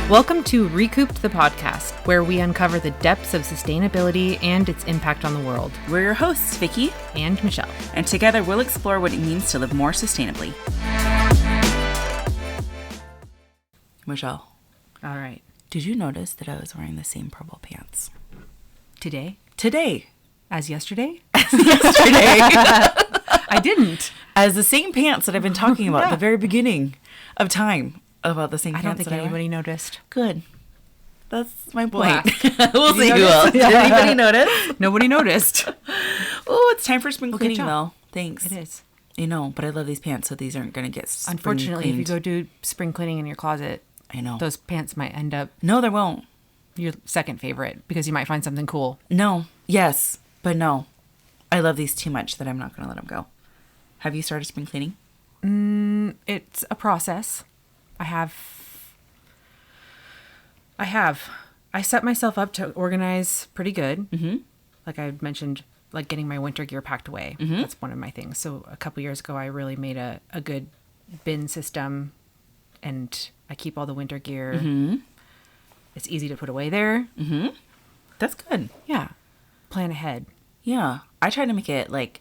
Welcome to Recouped the podcast, where we uncover the depths of sustainability and its impact on the world. We're your hosts, Vicky and Michelle. And together we'll explore what it means to live more sustainably. Michelle. All right. Did you notice that I was wearing the same purple pants? Today? As yesterday? Yesterday. I didn't. As the same pants that I've been talking about at the very beginning of time. About the same pants. I don't think anybody noticed. Good. That's my point. We'll see who else. Did anybody notice? Nobody noticed. Oh, it's time for spring cleaning, though. Thanks. It is. You know, but I love these pants, so these aren't going to get spring Unfortunately, cleaned. if you go do spring cleaning in your closet, I know. Those pants might end up... No, they won't. Your second favorite, because you might find something cool. No. Yes, but no. I love these too much that I'm not going to let them go. Have you started spring cleaning? It's a process. I have. I set myself up to organize pretty good. Mm-hmm. Like I mentioned, like getting my winter gear packed away. Mm-hmm. That's one of my things. So a couple years ago, I really made a good bin system, and I keep all the winter gear. Mm-hmm. It's easy to put away there. Mm-hmm. That's good. Yeah. Plan ahead. Yeah. I try to make it like,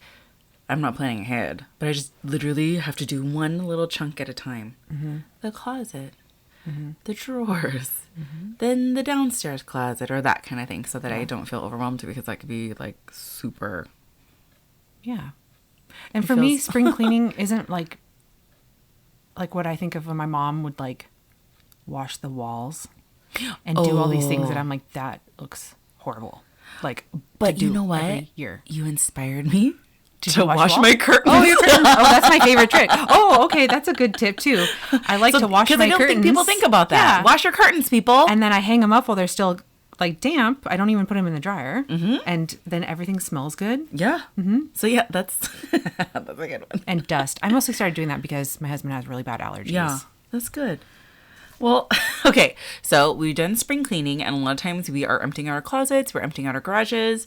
I'm not planning ahead, but I just literally have to do one little chunk at a time. Mm-hmm. The closet, the drawers, then the downstairs closet, or that kind of thing, so that I don't feel overwhelmed, because that could be like super. Yeah. And for me, spring cleaning isn't like what I think of when my mom would like wash the walls and do all these things that I'm like, that looks horrible. Like, but you know what? Year. You inspired me to wash my curtains. Oh, your curtains. Oh, that's my favorite trick. Oh, okay. That's a good tip too. I like to wash my curtains. Because I don't think people think about that. Yeah. Wash your curtains, people. And then I hang them up while they're still like damp. I don't even put them in the dryer. Mm-hmm. And then everything smells good. Yeah. Mm-hmm. So yeah, that's a good one. And dust. I mostly started doing that because my husband has really bad allergies. Yeah, that's good. Well, okay, so we've done spring cleaning, and a lot of times we are emptying our closets, we're emptying out our garages,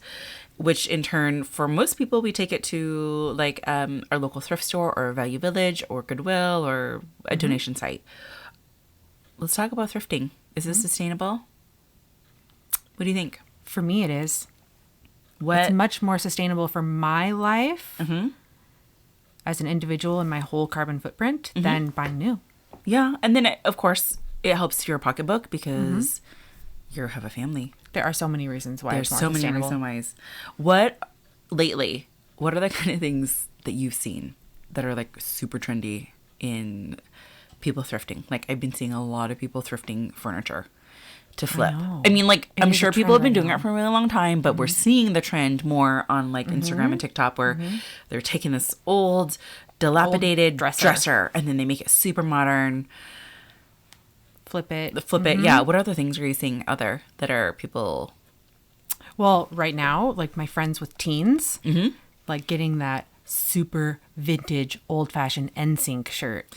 which in turn, for most people, we take it to like our local thrift store or Value Village or Goodwill or a donation site. Let's talk about thrifting. Is this sustainable? What do you think? For me, it is. It's much more sustainable for my life as an individual and my whole carbon footprint than buying new. Yeah, and then of course it helps your pocketbook because you have a family. There are so many reasons why There's it's more so many sustainable. reasons why. What are the kind of things that you've seen that are like super trendy in people thrifting? Like I've been seeing a lot of people thrifting furniture to flip. I mean, like I'm sure people have been doing it for a really long time, but we're seeing the trend more on like Instagram and TikTok where they're taking this old dilapidated dresser and then they make it super modern. Flip it. Yeah. What other things are you seeing out there that are people? Well, right now, like my friends with teens, like getting that super vintage, old-fashioned NSYNC shirt,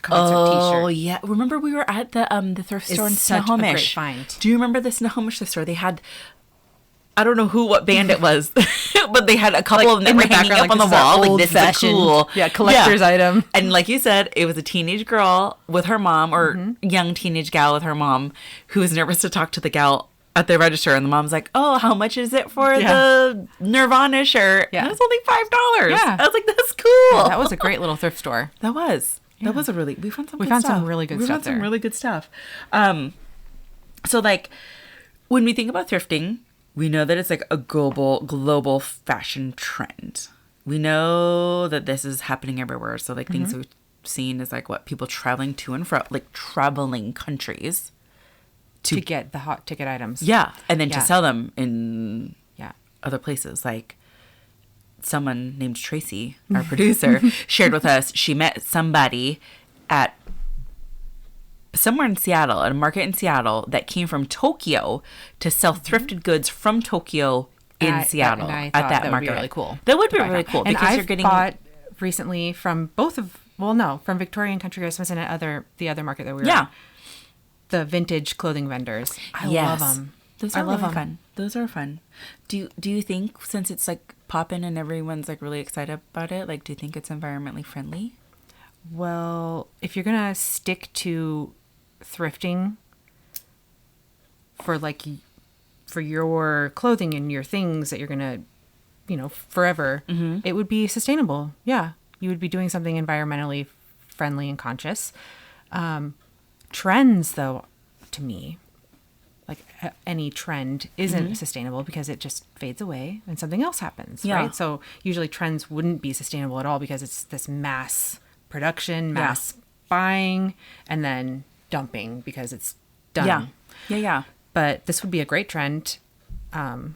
concert T-shirt. Oh yeah! Remember we were at the thrift store in Snohomish. Such a great find. Do you remember the Snohomish thrift store? They had, I don't know what band it was, but they had a couple of them that were hanging up on the wall. Like this is a cool, collector's item. And like you said, it was a teenage girl with her mom, or young teenage gal with her mom, who was nervous to talk to the gal at the register, and the mom's like, "Oh, how much is it for the Nirvana shirt?" Yeah, and it was only $5. Yeah, I was like, "That's cool." Yeah, that was a great little thrift store. That was. Yeah. That was we found some. Some really good stuff. We found some really good stuff. So like when we think about thrifting, we know that it's like a global fashion trend. We know that this is happening everywhere. So like things we've seen is like what people traveling to and fro, like traveling countries. To get the hot ticket items. Yeah. And then to sell them in other places. Like someone named Tracy, our producer, shared with us, she met somebody at somewhere in Seattle, at a market in Seattle, that came from Tokyo to sell thrifted goods from Tokyo in Seattle at that market. Would be really cool. That would be really cool. And I've bought recently from from Victorian Country Christmas and the other market that we were at. The vintage clothing vendors. I love them. Those are really fun. Those are fun. Do you think, since it's like poppin' and everyone's like really excited about it, like do you think it's environmentally friendly? Well, if you're gonna stick to thrifting, for like for your clothing and your things that you're gonna, forever, it would be sustainable. Yeah, you would be doing something environmentally friendly and conscious. Trends, though, to me, like any trend isn't sustainable because it just fades away and something else happens, right? So usually trends wouldn't be sustainable at all because it's this mass production, mass buying, and then dumping because it's done. Yeah. But this would be a great trend. Yeah.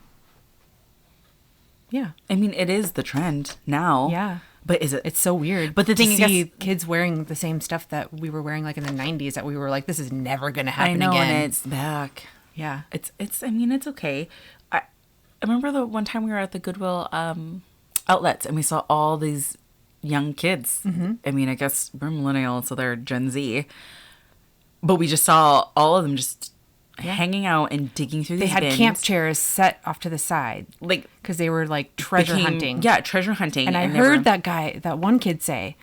I mean, it is the trend now. Yeah. But is it? It's so weird. But the thing to is, see kids wearing the same stuff that we were wearing like in the 90s that we were like, this is never going to happen again. And it's back. Yeah. It's. I mean, it's okay. I remember the one time we were at the Goodwill outlets and we saw all these young kids. I mean, I guess we're millennials, so they're Gen Z. But we just saw all of them just hanging out and digging through these bins. They had camp chairs set off to the side. Like, because they were like treasure hunting. Yeah, treasure hunting. And I heard that one kid say,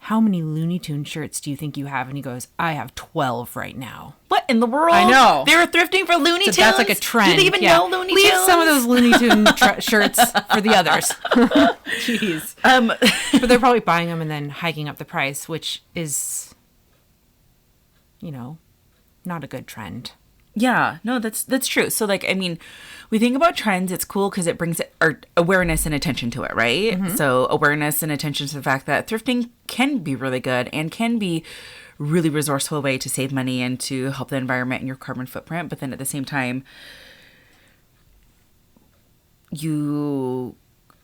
how many Looney Tune shirts do you think you have? And he goes, I have 12 right now. What in the world? I know. They were thrifting for Looney Tunes? So that's like a trend. Do they even know Looney Tunes? Leave some of those Looney Tune shirts for the others. Jeez. But they're probably buying them and then hiking up the price, which is, not a good trend. Yeah, no, that's true. So, like, I mean, we think about trends. It's cool because it brings awareness and attention to it, right? So awareness and attention to the fact that thrifting can be really good and can be really resourceful way to save money and to help the environment and your carbon footprint. But then at the same time, you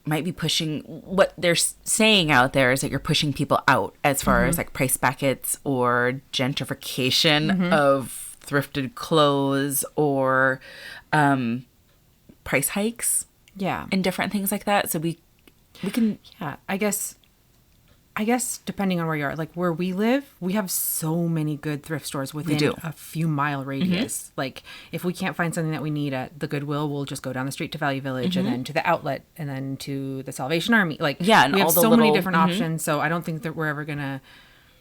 might be pushing what they're saying out there is that you're pushing people out as far as like price buckets or gentrification of thrifted clothes or price hikes and different things like that. So we can I guess depending on where you are, like where we live, we have so many good thrift stores within a few mile radius. Like if we can't find something that we need at the Goodwill, we'll just go down the street to Value Village and then to the outlet and then to the Salvation Army. Like and we have all the so many little different options. So I don't think that we're ever gonna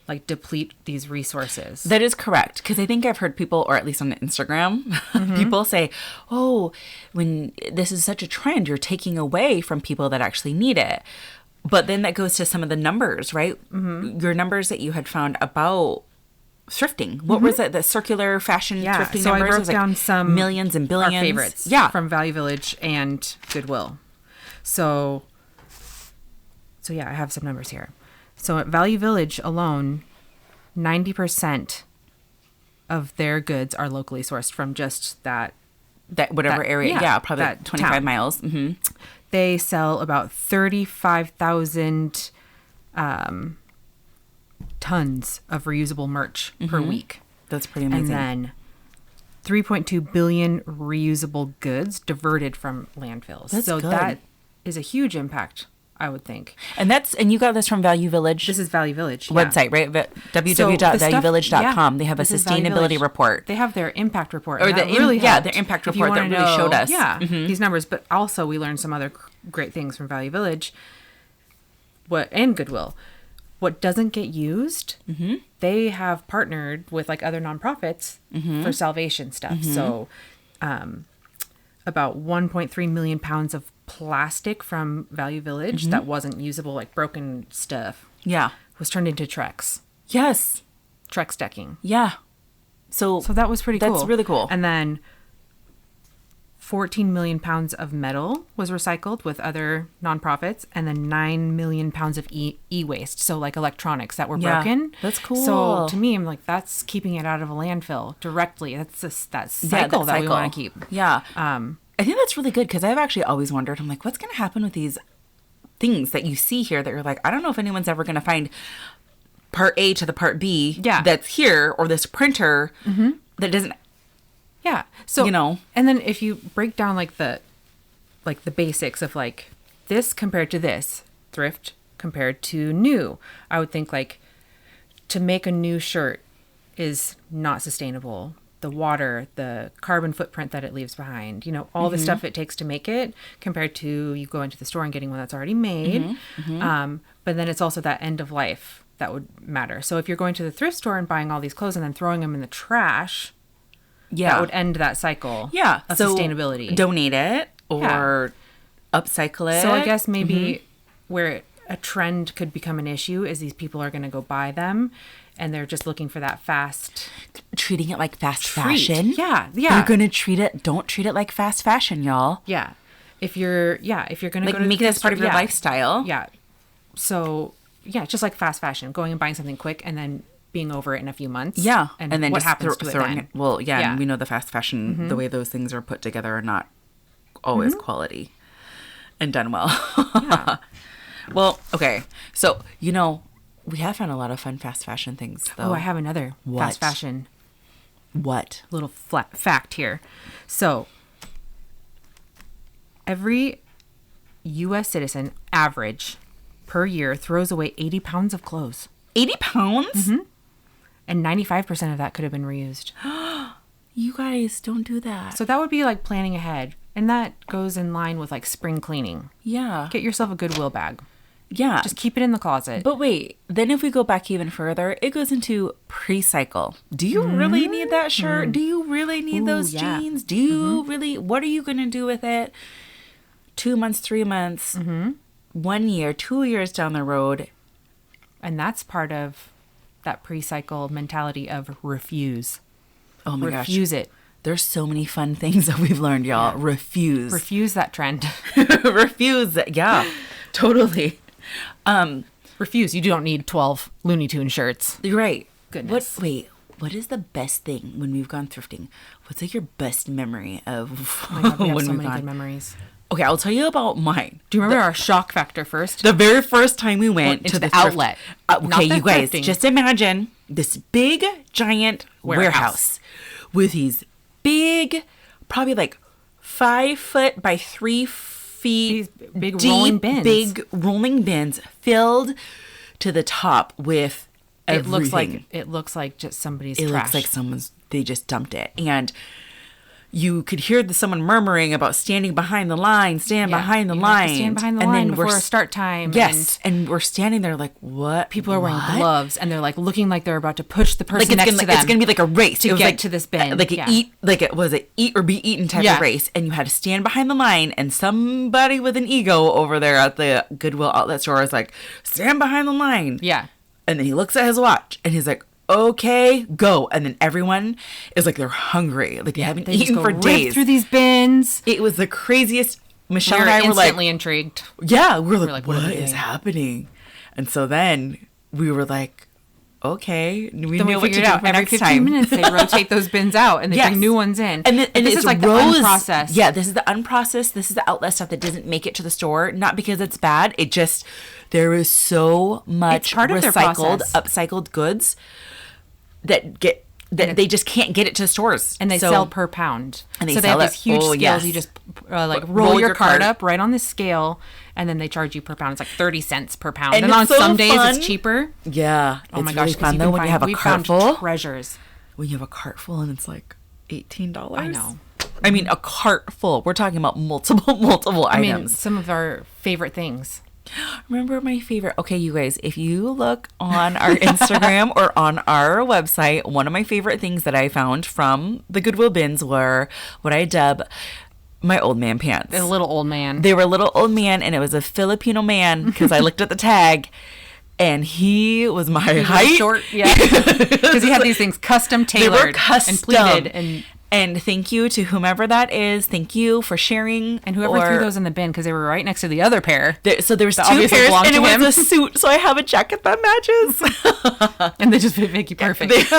like deplete these resources. That is correct. Because I think I've heard people, or at least on Instagram, people say, oh, when this is such a trend, you're taking away from people that actually need it. But then that goes to some of the numbers, right? Your numbers that you had found about thrifting. What was it? The circular fashion thrifting so numbers? I broke down some millions and billions. Our favorites from Value Village and Goodwill. So yeah, I have some numbers here. So at Value Village alone, 90% of their goods are locally sourced from just that area. Yeah, probably that 25 town. miles. They sell about 35,000 tons of reusable merch per week. That's pretty amazing. And then 3.2 billion reusable goods diverted from landfills. That's good. That is a huge impact, I would think. And you got this from Value Village. This is Value Village website, right? www.valuevillage.com. They have a sustainability report. They have their impact report. Or their impact report that really showed us. These numbers. But also we learned some other great things from Value Village and Goodwill. What doesn't get used, they have partnered with like other nonprofits for salvation stuff. So about 1.3 million pounds of plastic from Value Village that wasn't usable, like broken stuff, was turned into Trex. Yes. Trex decking. Yeah. So that was pretty cool. That's really cool. And then 14 million pounds of metal was recycled with other nonprofits, and then 9 million pounds of e-waste, so like electronics that were broken. That's cool. So to me, I'm like, that's keeping it out of a landfill directly. That's that cycle that we want to keep. Yeah. I think that's really good because I've actually always wondered, I'm like, what's going to happen with these things that you see here that you're like, I don't know if anyone's ever going to find part A to the part B that's here, or this printer that doesn't. Yeah. So, and then if you break down like the basics of like this compared to this, thrift compared to new, I would think like to make a new shirt is not sustainable. The water, the carbon footprint that it leaves behind, all the stuff it takes to make it compared to you go into the store and getting one that's already made. But then it's also that end of life that would matter. So if you're going to the thrift store and buying all these clothes and then throwing them in the trash, that would end that cycle of sustainability. Donate it or upcycle it. So I guess maybe where a trend could become an issue is these people are going to go buy them and they're just looking for that fast. Treating it like fast fashion. Yeah. You're going to don't treat it like fast fashion, y'all. Yeah. If you're going to go to make it as part of your lifestyle. Yeah. So yeah, just like fast fashion, going and buying something quick and then being over it in a few months. Yeah. And then what happens to it then? Well, and we know the fast fashion, the way those things are put together are not always quality and done well. Yeah. Well, okay. So, we have found a lot of fun fast fashion things, though. Oh, I have another fast fashion. What? Little fact here. So, every U.S. citizen, average, per year, throws away 80 pounds of clothes. 80 pounds? Mm-hmm. And 95% of that could have been reused. You guys, don't do that. So that would be like planning ahead. And that goes in line with like spring cleaning. Yeah. Get yourself a Goodwill bag. Yeah. Just keep it in the closet. But wait, then if we go back even further, it goes into pre-cycle. Do you really need that shirt? Do you really need those jeans? Do you really, what are you going to do with it? 2 months, 3 months, 1 year, 2 years down the road. And that's part of that pre-cycle mentality of refuse. Oh my gosh. Refuse it. There's so many fun things that we've learned, y'all. Yeah. Refuse. Refuse that trend. Refuse it. Yeah, totally. Refuse. You don't need 12 Looney Tune shirts. You're right. Goodness. What is the best thing when we've gone thrifting? What's like your best memory of oh my God, we have so many good memories. Okay, I'll tell you about mine. Do you remember our shock factor first? The very first time we went to the outlet. Okay, you guys, just imagine this big, giant warehouse with these big, probably like 5 foot by 3 feet these big deep, rolling bins. Big rolling bins filled to the top with everything. It looks like just somebody's trash. It looks like they just dumped it. And you could hear someone murmuring about standing behind the line, stand behind the line. Stand behind the line before start time. Yes. And we're standing there like, what? People are wearing gloves and they're like looking like they're about to push the person next to them. It's going to be like a race. To get to this bin. Eat or be eaten type of race. And you had to stand behind the line and somebody with an ego over there at the Goodwill outlet store is like, stand behind the line. Yeah. And then he looks at his watch and he's like, okay, go. And then everyone is like, they're hungry. Like they haven't eaten for days. Through these bins. It was the craziest. Michelle and I were like, instantly intrigued. Yeah. We're like, what is happening? And so then we were like, okay. We knew what to do for every 15 minutes they rotate those bins out and they bring new ones in. And this is like the unprocessed. Yeah, this is the unprocessed. This is the outlet stuff that doesn't make it to the store. Not because it's bad. It just, there is so much recycled, upcycled goods that they just can't get it to stores. And they sell per pound. And they have these huge scales. Yes. You just roll your cart up right on this scale and then they charge you per pound. It's like 30 cents per pound. And on some days it's cheaper. Yeah. Oh my it's gosh. Really fun though when you have a cart full. Treasures. When you have a cart full and it's like $18. I know. I mean, a cart full. We're talking about multiple items. I mean, some of our favorite things. Remember my favorite. Okay, you guys, if you look on our Instagram or on our website, one of my favorite things that I found from the Goodwill bins were what I dub my old man pants. A little old man. They were a little old man, and it was a Filipino man because I looked at the tag. And he was my height. Short, yeah. Because he had these things custom tailored. They were custom. And pleated. And thank you to whomever that is. Thank you for sharing. And whoever threw those in the bin because they were right next to the other pair. So there was 2 pairs and it was a suit. So I have a jacket that matches. And they just fit Vicky perfect. So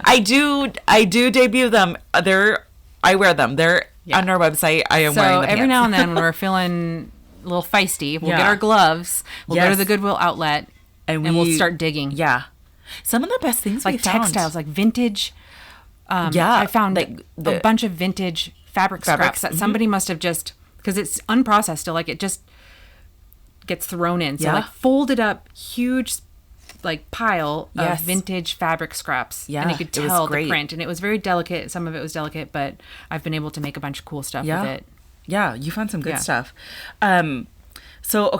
I do debut them. I wear them. They're on our website. I am wearing them. So every now and then when we're feeling a little feisty, we'll get our gloves. We'll go to the Goodwill outlet and we'll start digging. Yeah. Some of the best things like textiles, like vintage. I found a bunch of vintage fabrics that somebody must have just, because it's unprocessed still, like it just gets thrown in. So like folded up, huge like pile of vintage fabric scraps. Yeah, and you could tell the print, and it was very delicate. Some of it was delicate, but I've been able to make a bunch of cool stuff with it. Yeah, you found some good stuff. So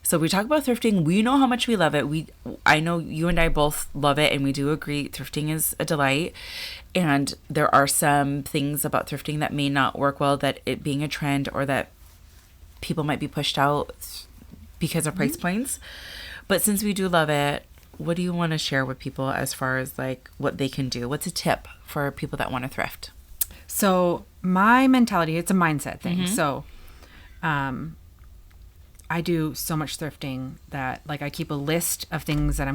So we talk about thrifting. We know how much we love it. I know you and I both love it, and we do agree thrifting is a delight. And there are some things about thrifting that may not work well, that it being a trend, or that people might be pushed out because of price points. But since we do love it, what do you want to share with people as far as like what they can do? What's a tip for people that want to thrift? So my mentality, it's a mindset thing. So I do so much thrifting that like I keep a list of things that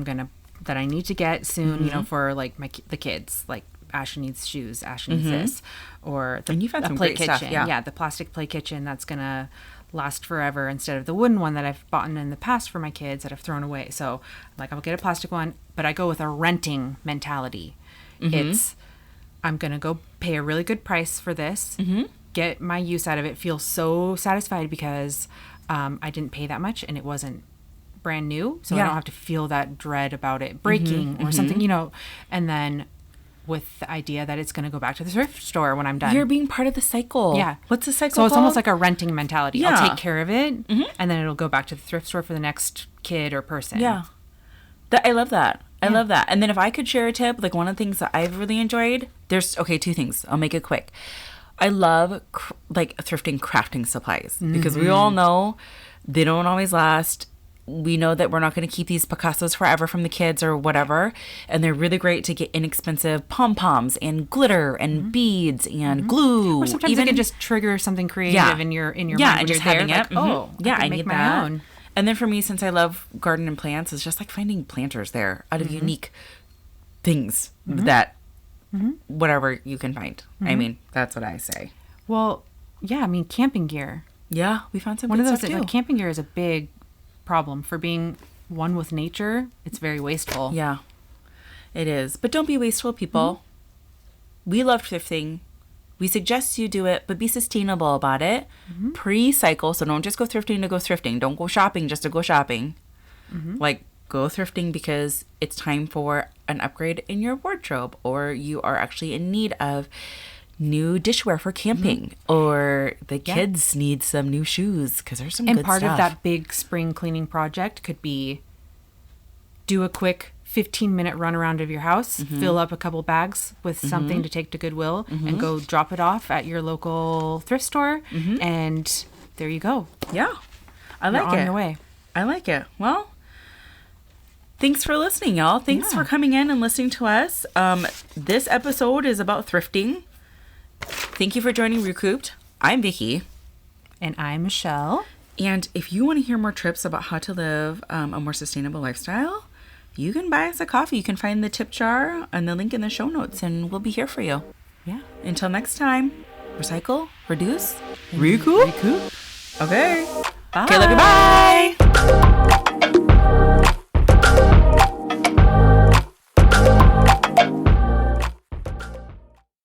that I need to get soon, you know, for like the kids. Like Ashley needs shoes, Ashley needs this, or and you've had some play great kitchen. stuff, yeah. The plastic play kitchen that's gonna last forever instead of the wooden one that I've bought in the past for my kids that I've thrown away. So like I'll get a plastic one, but I go with a renting mentality. It's I'm gonna go pay a really good price for this, get my use out of it, feel so satisfied because I didn't pay that much and it wasn't brand new, so I don't have to feel that dread about it breaking or something, you know. And then with the idea that it's going to go back to the thrift store when I'm done. You're being part of the cycle. Yeah. What's the cycle So it's called? almost like a renting mentality. Yeah. I'll take care of it, and then it'll go back to the thrift store for the next kid or person. Yeah. I love that. I love that. And then if I could share a tip, like one of the things that I've really enjoyed, there's, two things. I'll make it quick. I love like thrifting crafting supplies because we all know they don't always last. We know that we're not going to keep these Picassos forever from the kids or whatever. And they're really great to get inexpensive pom-poms and glitter and beads and glue. Or sometimes it can just trigger something creative in your mind and when just you're having there, it. like, oh, I need my that. own. And then for me, since I love garden and plants, it's just like finding planters there out of unique things that whatever you can find. I mean, that's what I say. Well, yeah, I mean, camping gear. Yeah, we found some One good of those, stuff too. like, camping gear is a big problem for being one with nature. It's very wasteful. Yeah, it is. But don't be wasteful, people. We love thrifting. We suggest you do it, but be sustainable about it. Pre-cycle, so don't just go thrifting to go thrifting. Don't go shopping just to go shopping. Like, go thrifting because it's time for an upgrade in your wardrobe, or you are actually in need of new dishware for camping, or the kids need some new shoes because there's some good stuff. And part of that big spring cleaning project could be do a quick 15-minute run around of your house, fill up a couple bags with something to take to Goodwill, and go drop it off at your local thrift store, and there you go. Yeah, I like You're it. on your way. I like it. Well, thanks for listening, y'all. Thanks for coming in and listening to us. This episode is about thrifting. Thank you for joining Recouped. I'm Vicky. And I'm Michelle. And if you want to hear more tips about how to live a more sustainable lifestyle, you can buy us a coffee. You can find the tip jar and the link in the show notes, and we'll be here for you. Yeah. Until next time, recycle, reduce, recoup. Recoup. Okay. Bye. Okay, love you. Bye.